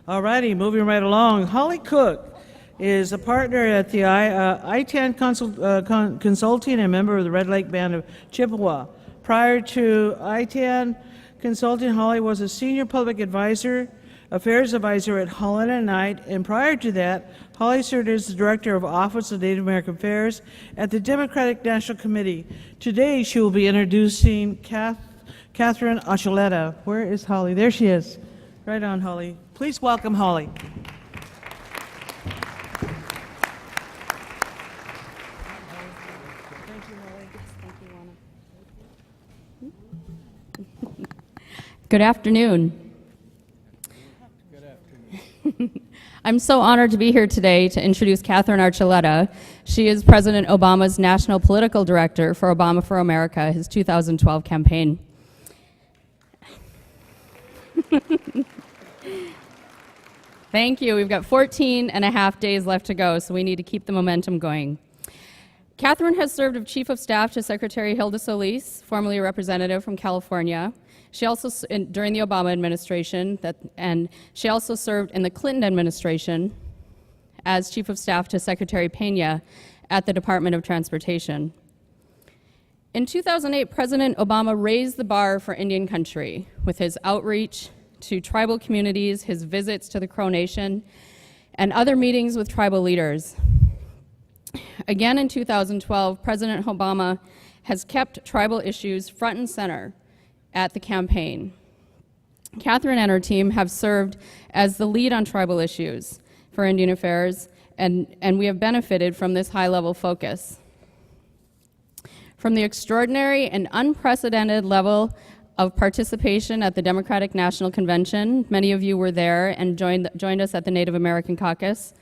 All righty, moving right along. Holly Cook is a partner at the ITAN Consulting and a member of the Red Lake Band of Chippewa. Prior to ITAN Consulting, Holly was a senior public affairs advisor at Holland & Knight, and prior to that, Holly served as the director of Office of Native American Affairs at the Democratic National Committee. Today, she will be introducing Katherine Archuleta. Where is Holly? There she is. Right on, Holly. Please welcome Holly. Good afternoon. Good afternoon. I'm so honored to be here today to introduce Katherine Archuleta. She is President Obama's National Political Director for Obama for America, his 2012 campaign. Thank you. We've got 14 and a half days left to go, so we need to keep the momentum going. Katherine has served as Chief of Staff to Secretary Hilda Solis, formerly a representative from California. She also, during the Obama administration, and she also served in the Clinton administration as Chief of Staff to Secretary Pena at the Department of Transportation. In 2008, President Obama raised the bar for Indian country with his outreach to tribal communities, his visits to the Crow Nation, and other meetings with tribal leaders. Again in 2012, President Obama has kept tribal issues front and center at the campaign. Katherine and her team have served as the lead on tribal issues for Indian Affairs, and we have benefited from this high-level focus. From the extraordinary and unprecedented level of participation at the Democratic National Convention, many of you were there and joined us at the Native American Caucus,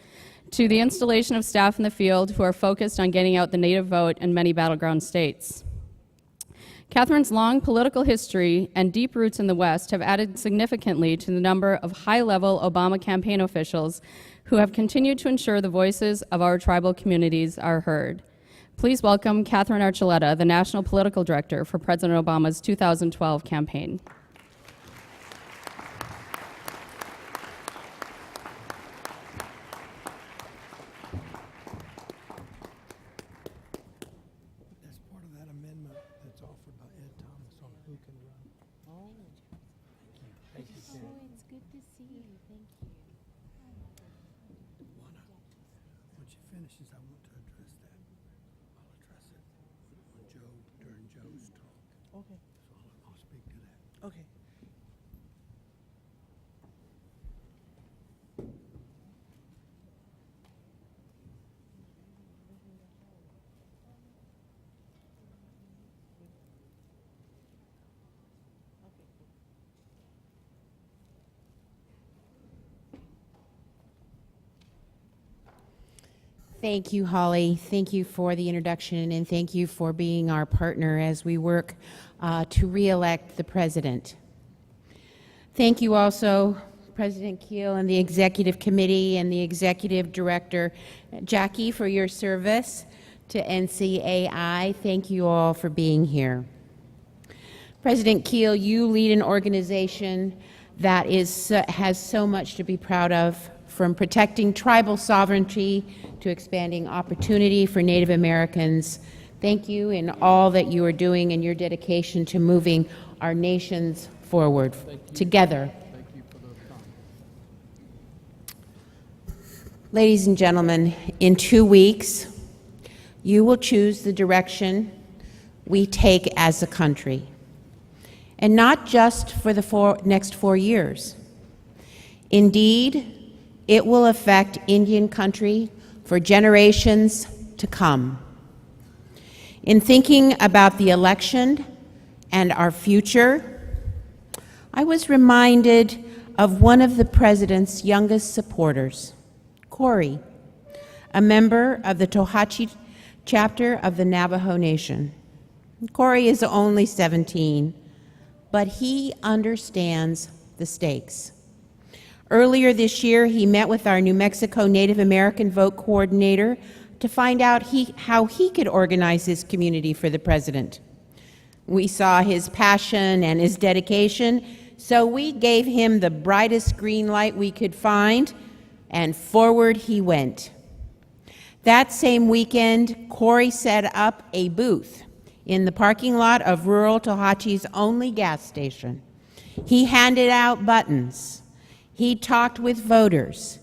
to the installation of staff in the field who are focused on getting out the Native vote in many battleground states. Katherine's long political history and deep roots in the West have added significantly to the number of high-level Obama campaign officials who have continued to ensure the voices of our tribal communities are heard. Please welcome Katherine Archuleta, the National Political Director for President Obama's 2012 campaign. That's part of that amendment that's offered by Ed Thomas on who can run. Oh. Thank you. Thank you, Ken. It's good to see you. Thank you. When she finishes, I want to address that. I'll address it on Joe during Joe's talk. Okay. So I'll speak to that. Okay. Thank you, Holly. Thank you for the introduction, and thank you for being our partner as we work to re-elect the president. Thank you also, President Keel and the Executive Committee and the Executive Director, Jackie, for your service to NCAI. Thank you all for being here. President Keel, you lead an organization that has so much to be proud of, from protecting tribal sovereignty to expanding opportunity for Native Americans. Thank you in all that you are doing and your dedication to moving our nations forward together. Thank you for those comments. Ladies and gentlemen, in 2 weeks, you will choose the direction we take as a country. And not just for the next 4 years. Indeed, it will affect Indian country for generations to come. In thinking about the election and our future, I was reminded of one of the president's youngest supporters, Corey, a member of the Tohatchi chapter of the Navajo Nation. Corey is only 17, but he understands the stakes. Earlier this year, he met with our New Mexico Native American Vote Coordinator to find out how he could organize his community for the president. We saw his passion and his dedication so we gave him the brightest green light we could find, and forward he went. That same weekend, Corey set up a booth in the parking lot of rural Tohatchi's only gas station. He handed out buttons. He talked with voters,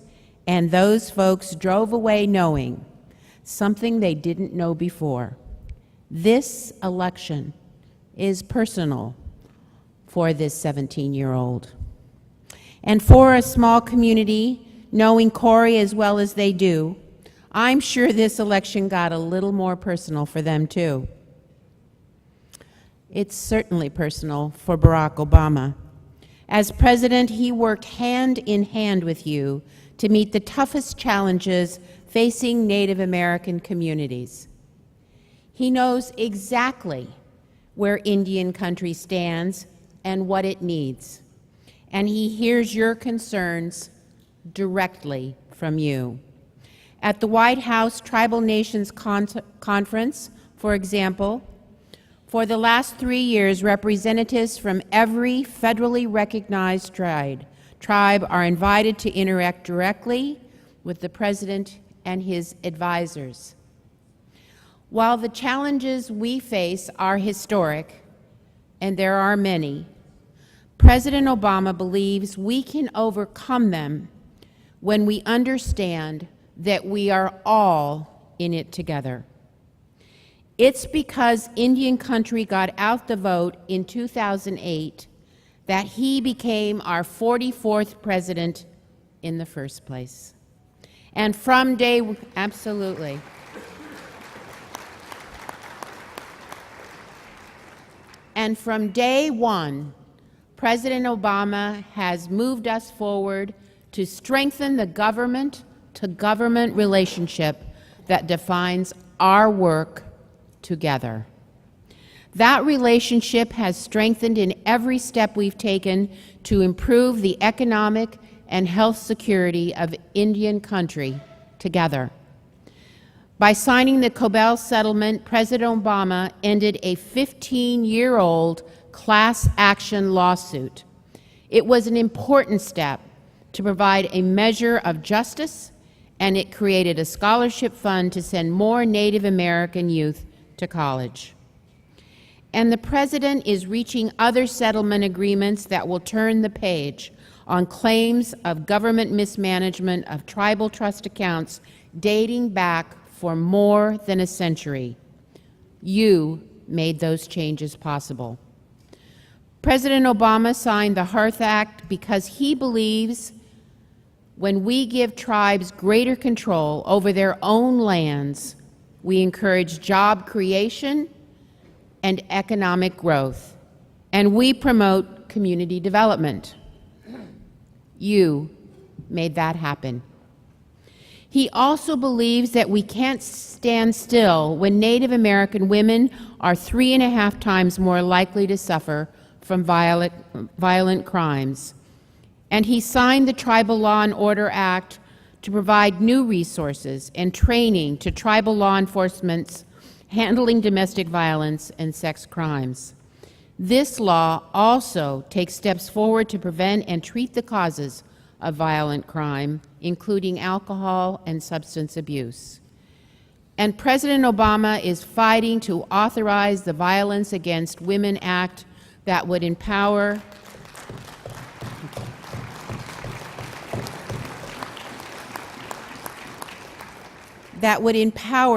and those folks drove away knowing something they didn't know before. This election is personal for this 17-year-old. And for a small community, knowing Corey as well as they do, I'm sure this election got a little more personal for them too. It's certainly personal for Barack Obama. As president, he worked hand in hand with you to meet the toughest challenges facing Native American communities. He knows exactly where Indian country stands and what it needs, and he hears your concerns directly from you. At the White House Tribal Nations Conference, for example, for the last 3 years, representatives from every federally recognized tribe are invited to interact directly with the president and his advisors. While the challenges we face are historic, and there are many, President Obama believes we can overcome them when we understand that we are all in it together. It's because Indian country got out the vote in 2008 that he became our 44th president in the first place. And from day, absolutely. And from day one, President Obama has moved us forward to strengthen the government-to-government relationship that defines our work together. That relationship has strengthened in every step we've taken to improve the economic and health security of Indian country together. By signing the Cobell Settlement, President Obama ended a 15-year-old class action lawsuit. It was an important step to provide a measure of justice, and it created a scholarship fund to send more Native American youth to college. And the President is reaching other settlement agreements that will turn the page on claims of government mismanagement of tribal trust accounts dating back for more than a century. You made those changes possible. President Obama signed the Hearth Act because he believes when we give tribes greater control over their own lands, we encourage job creation and economic growth, and we promote community development. You made that happen. He also believes that we can't stand still when Native American women are 3.5 times more likely to suffer from violent crimes. And he signed the Tribal Law and Order Act to provide new resources and training to tribal law enforcement handling domestic violence and sex crimes. This law also takes steps forward to prevent and treat the causes of violent crime, including alcohol and substance abuse. And President Obama is fighting to authorize the Violence Against Women Act that would empower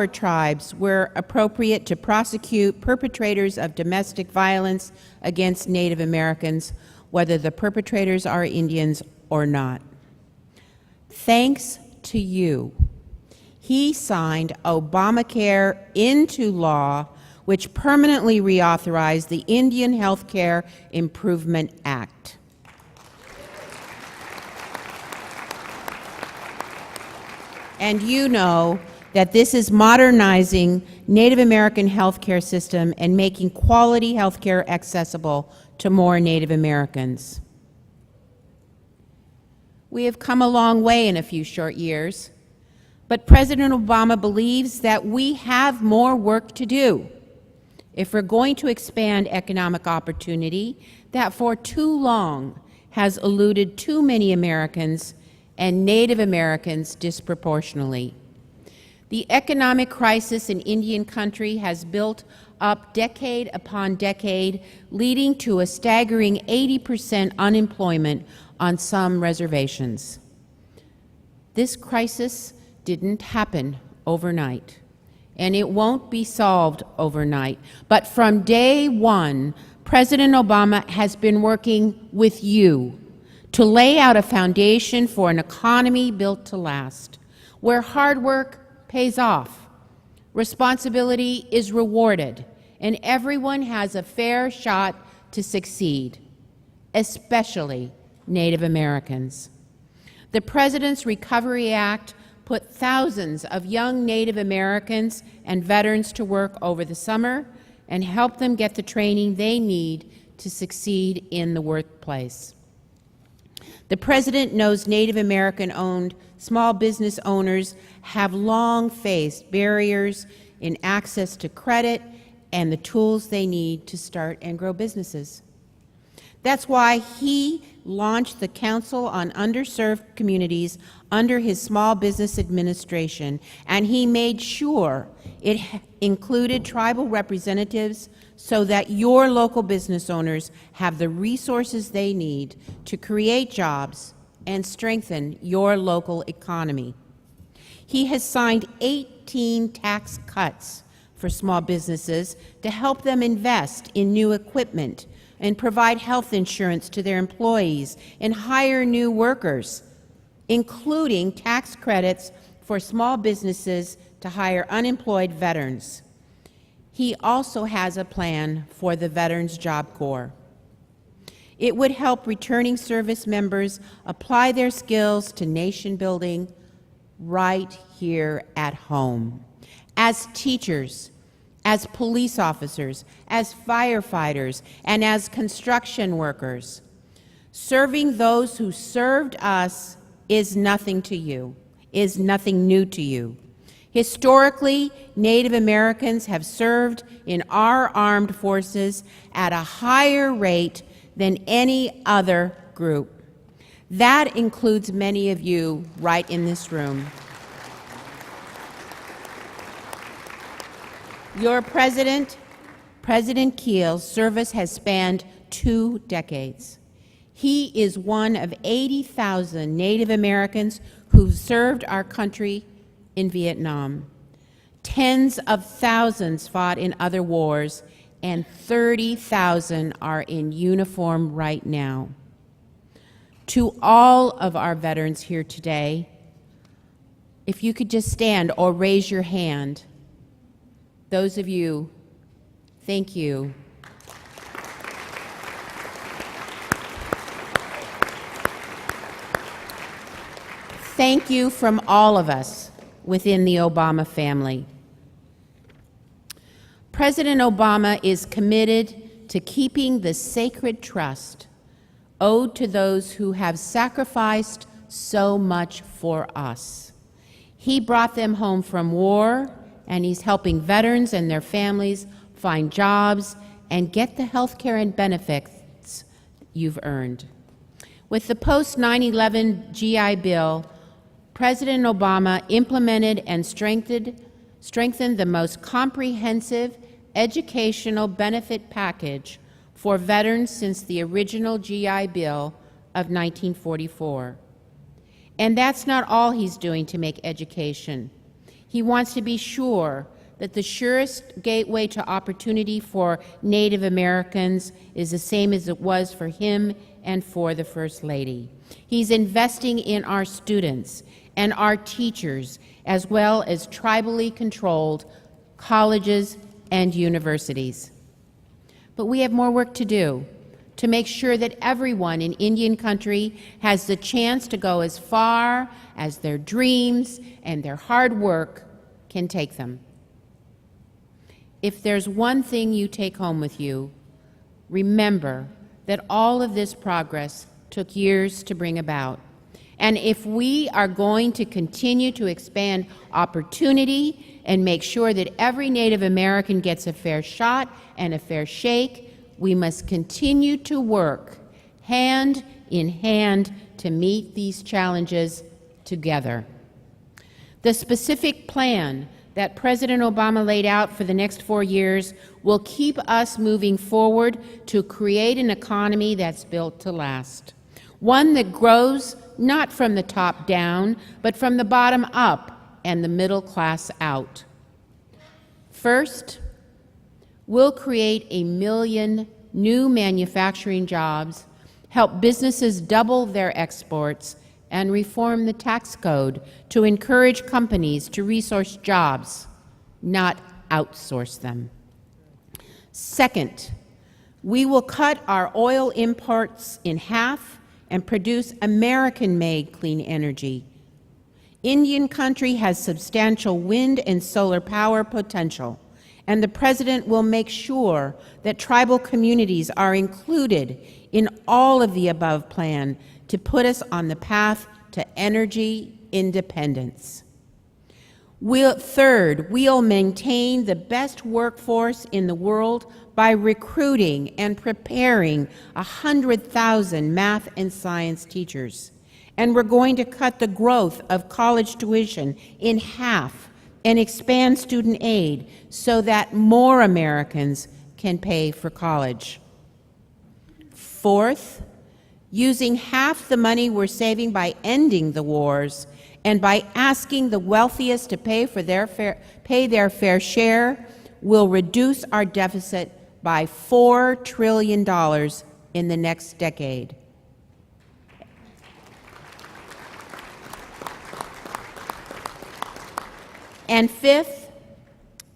tribes where appropriate to prosecute perpetrators of domestic violence against Native Americans, whether the perpetrators are Indians or not. Thanks to you, he signed Obamacare into law, which permanently reauthorized the Indian Health Care Improvement Act. And you know that this is modernizing Native American healthcare system and making quality healthcare accessible to more Native Americans. We have come a long way in a few short years, but President Obama believes that we have more work to do if we're going to expand economic opportunity that for too long has eluded too many Americans and Native Americans disproportionately. The economic crisis in Indian country has built up decade upon decade, leading to a staggering 80% unemployment on some reservations. This crisis didn't happen overnight, and it won't be solved overnight. But from day one, President Obama has been working with you to lay out a foundation for an economy built to last, where hard work pays off, responsibility is rewarded, and everyone has a fair shot to succeed, especially Native Americans. The President's Recovery Act put thousands of young Native Americans and veterans to work over the summer and helped them get the training they need to succeed in the workplace. The President knows Native American-owned small business owners have long faced barriers in access to credit and the tools they need to start and grow businesses. That's why he launched the Council on Underserved Communities under his Small Business Administration, and he made sure it included tribal representatives so that your local business owners have the resources they need to create jobs and strengthen your local economy. He has signed 18 tax cuts for small businesses to help them invest in new equipment and provide health insurance to their employees and hire new workers, including tax credits for small businesses to hire unemployed veterans. He also has a plan for the Veterans Job Corps. It would help returning service members apply their skills to nation building right here at home. As teachers, as police officers, as firefighters, and as construction workers. Serving those who served us is nothing to you, is nothing new to you. Historically, Native Americans have served in our armed forces at a higher rate than any other group. That includes many of you right in this room. Your president, President Kiel's service has spanned 2 decades. He is one of 80,000 Native Americans who've served our country in Vietnam. Tens of thousands fought in other wars, and 30,000 are in uniform right now. To all of our veterans here today, if you could just stand or raise your hand. Those of you, thank you. Thank you from all of us within the Obama family. President Obama is committed to keeping the sacred trust owed to those who have sacrificed so much for us. He brought them home from war, and he's helping veterans and their families find jobs and get the health care and benefits you've earned. With the post-9/11 GI Bill, President Obama implemented and strengthened the most comprehensive educational benefit package for veterans since the original GI Bill of 1944. And that's not all he's doing to make education. He wants to be sure that the surest gateway to opportunity for Native Americans is the same as it was for him and for the First Lady. He's investing in our students and our teachers, as well as tribally controlled colleges and universities. But we have more work to do to make sure that everyone in Indian country has the chance to go as far as their dreams and their hard work can take them. If there's one thing you take home with you, remember that all of this progress took years to bring about. And if we are going to continue to expand opportunity and make sure that every Native American gets a fair shot and a fair shake, we must continue to work hand in hand to meet these challenges together. The specific plan that President Obama laid out for the next 4 years will keep us moving forward to create an economy that's built to last. One that grows not from the top down, but from the bottom up and the middle class out. First, we'll create 1 million new manufacturing jobs, help businesses double their exports, and reform the tax code to encourage companies to resource jobs, not outsource them. Second, we will cut our oil imports in half and produce American-made clean energy. Indian country has substantial wind and solar power potential, and the President will make sure that tribal communities are included in all of the above plan to put us on the path to energy independence. Third, we'll maintain the best workforce in the world by recruiting and preparing 100,000 math and science teachers. And we're going to cut the growth of college tuition in half and expand student aid so that more Americans can pay for college. Fourth, using half the money we're saving by ending the wars and by asking the wealthiest to pay their fair share, will reduce our deficit by $4 trillion in the next decade. And fifth,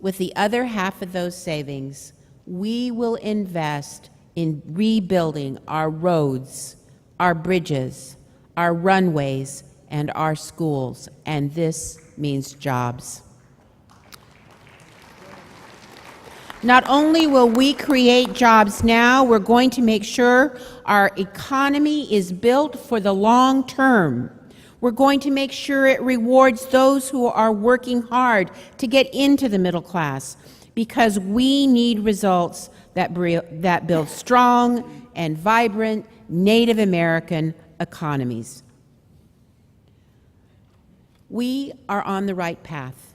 with the other half of those savings, we will invest in rebuilding our roads, our bridges, our runways, and our schools, and this means jobs. Not only will we create jobs now, we're going to make sure our economy is built for the long term. We're going to make sure it rewards those who are working hard to get into the middle class, because we need results that build strong and vibrant Native American economies. We are on the right path,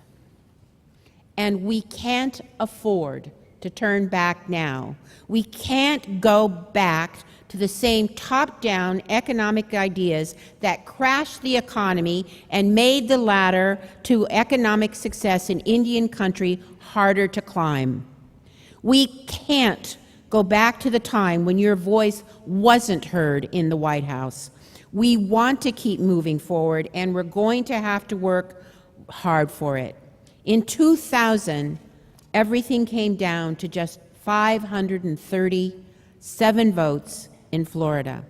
and we can't afford to turn back now. We can't go back to the same top-down economic ideas that crashed the economy and made the ladder to economic success in Indian country harder to climb. We can't go back to the time when your voice wasn't heard in the White House. We want to keep moving forward, and we're going to have to work hard for it. In 2000, everything came down to just 537 votes in Florida.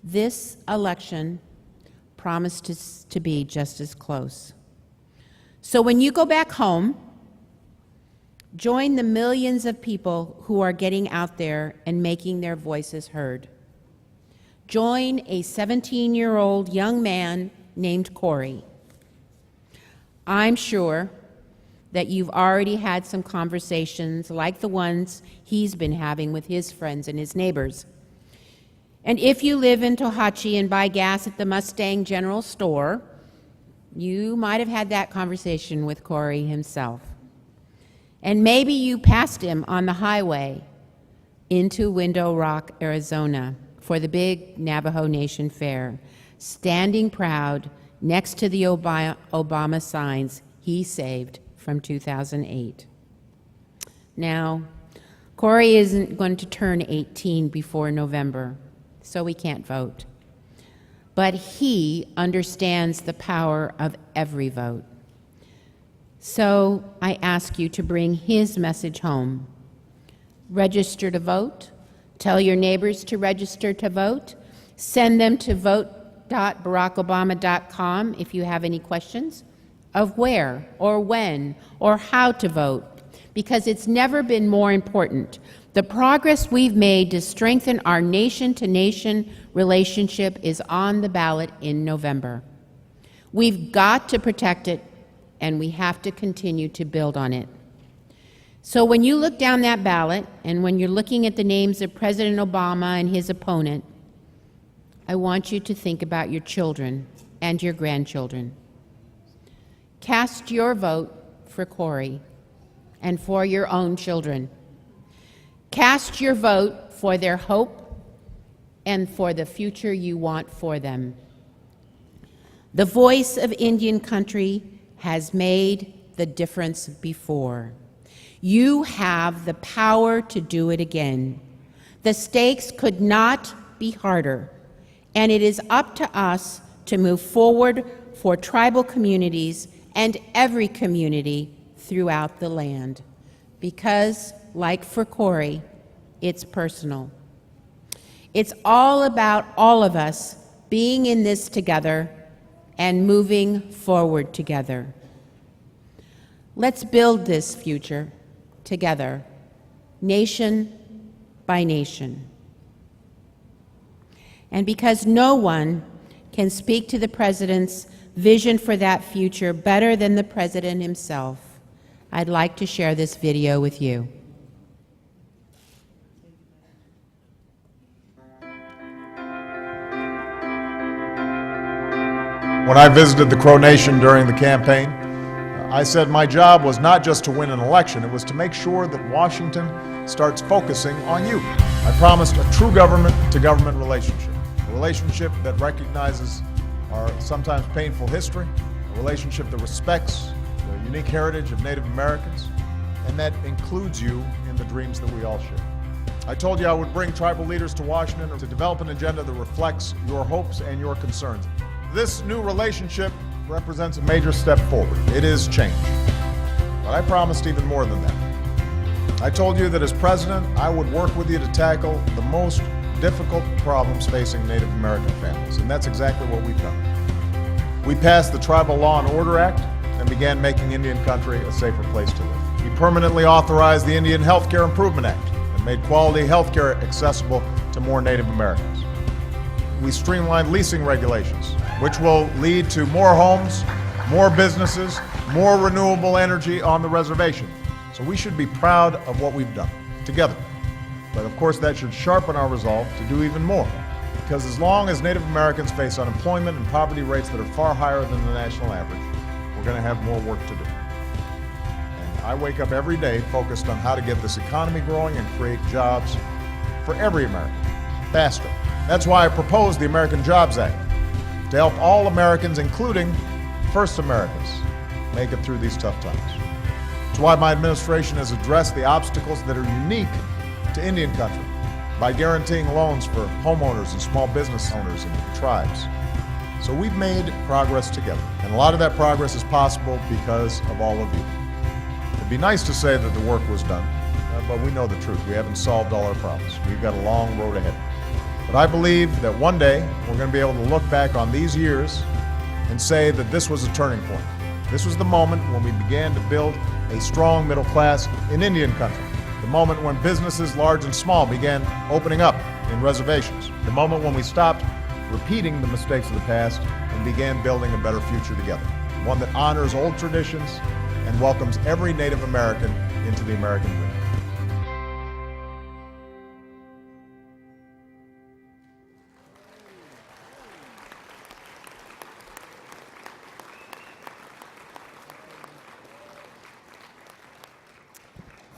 This election promised to be just as close. So when you go back home, join the millions of people who are getting out there and making their voices heard. Join a 17-year-old young man named Corey. I'm sure that you've already had some conversations like the ones he's been having with his friends and his neighbors. And if you live in Tohatchi and buy gas at the Mustang General Store, you might have had that conversation with Corey himself. And maybe you passed him on the highway into Window Rock, Arizona, for the big Navajo Nation Fair, standing proud next to the Obama signs he saved from 2008. Now, Corey isn't going to turn 18 before November, so he can't vote. But he understands the power of every vote. So I ask you to bring his message home. Register to vote. Tell your neighbors to register to vote. Send them to vote.barackobama.com if you have any questions of where or when or how to vote, because it's never been more important. The progress we've made to strengthen our nation-to-nation relationship is on the ballot in November. We've got to protect it, and we have to continue to build on it. So when you look down that ballot, and when you're looking at the names of President Obama and his opponent, I want you to think about your children and your grandchildren. Cast your vote for Corey and for your own children. Cast your vote for their hope and for the future you want for them. The voice of Indian country has made the difference before. You have the power to do it again. The stakes could not be harder, and it is up to us to move forward for tribal communities and every community throughout the land. Because, like for Corey, it's personal. It's all about all of us being in this together and moving forward together. Let's build this future together, nation by nation. And because no one can speak to the President's vision for that future better than the President himself, I'd like to share this video with you. When I visited the Crow Nation during the campaign, I said my job was not just to win an election, it was to make sure that Washington starts focusing on you. I promised a true government-to-government relationship, a relationship that recognizes our sometimes painful history, a relationship that respects the unique heritage of Native Americans, and that includes you in the dreams that we all share. I told you I would bring tribal leaders to Washington to develop an agenda that reflects your hopes and your concerns. This new relationship represents a major step forward. It is change. But I promised even more than that. I told you that as president, I would work with you to tackle the most difficult problems facing Native American families, and that's exactly what we've done. We passed the Tribal Law and Order Act and began making Indian country a safer place to live. We permanently authorized the Indian Health Care Improvement Act and made quality health care accessible to more Native Americans. We streamlined leasing regulations, which will lead to more homes, more businesses, more renewable energy on the reservation. So we should be proud of what we've done together. But of course that should sharpen our resolve to do even more. Because as long as Native Americans face unemployment and poverty rates that are far higher than the national average, we're going to have more work to do. And I wake up every day focused on how to get this economy growing and create jobs for every American, faster. That's why I proposed the American Jobs Act, to help all Americans, including First Americans, make it through these tough times. It's why my administration has addressed the obstacles that are unique to Indian country by guaranteeing loans for homeowners and small business owners and tribes. So we've made progress together, and a lot of that progress is possible because of all of you. It'd be nice to say that the work was done, but we know the truth. We haven't solved all our problems. We've got a long road ahead. But I believe that one day we're going to be able to look back on these years and say that this was a turning point. This was the moment when we began to build a strong middle class in Indian country. The moment when businesses, large and small, began opening up in reservations. The moment when we stopped repeating the mistakes of the past and began building a better future together. One that honors old traditions and welcomes every Native American into the American dream.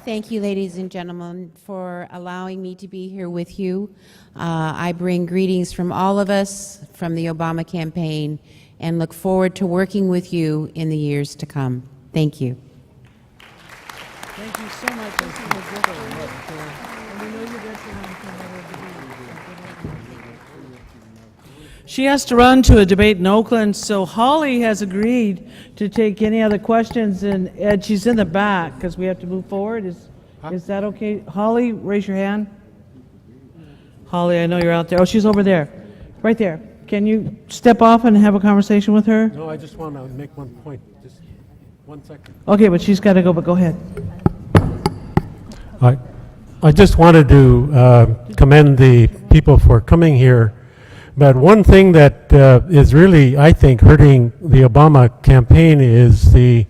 Thank you, ladies and gentlemen, for allowing me to be here with you. I bring greetings from all of us from the Obama campaign and look forward to working with you in the years to come. Thank you. Thank you so much. This is a good one. And we know you got your hand for another debate. She has to run to a debate in Oakland, so Holly has agreed to take any other questions, and Ed, she's in the back because we have to move forward. Is that okay? Holly, raise your hand. Holly, I know you're out there. Oh, she's over there. Right there. Can you step off and have a conversation with her? No, I just want to make one point. Just 1 second. Okay, but she's got to go, but go ahead. I just wanted to commend the people for coming here. But one thing that is really, I think, hurting the Obama campaign is the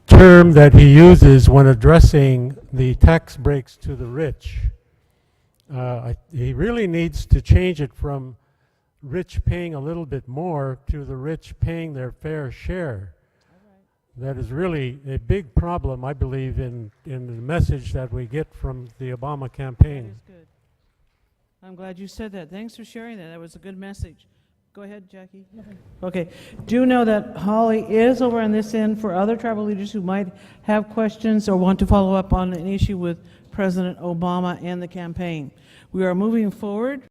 term that he uses when addressing the tax breaks to the rich. He really needs to change it from rich paying a little bit more to the rich paying their fair share. That is really a big problem, I believe, in the message that we get from the Obama That campaign. is good. I'm glad you said that. Thanks for sharing that. That was a good message. Go ahead, Jackie. Okay. Do know that Holly is over on this end for other tribal leaders who might have questions or want to follow up on an issue with President Obama and the campaign. We are moving forward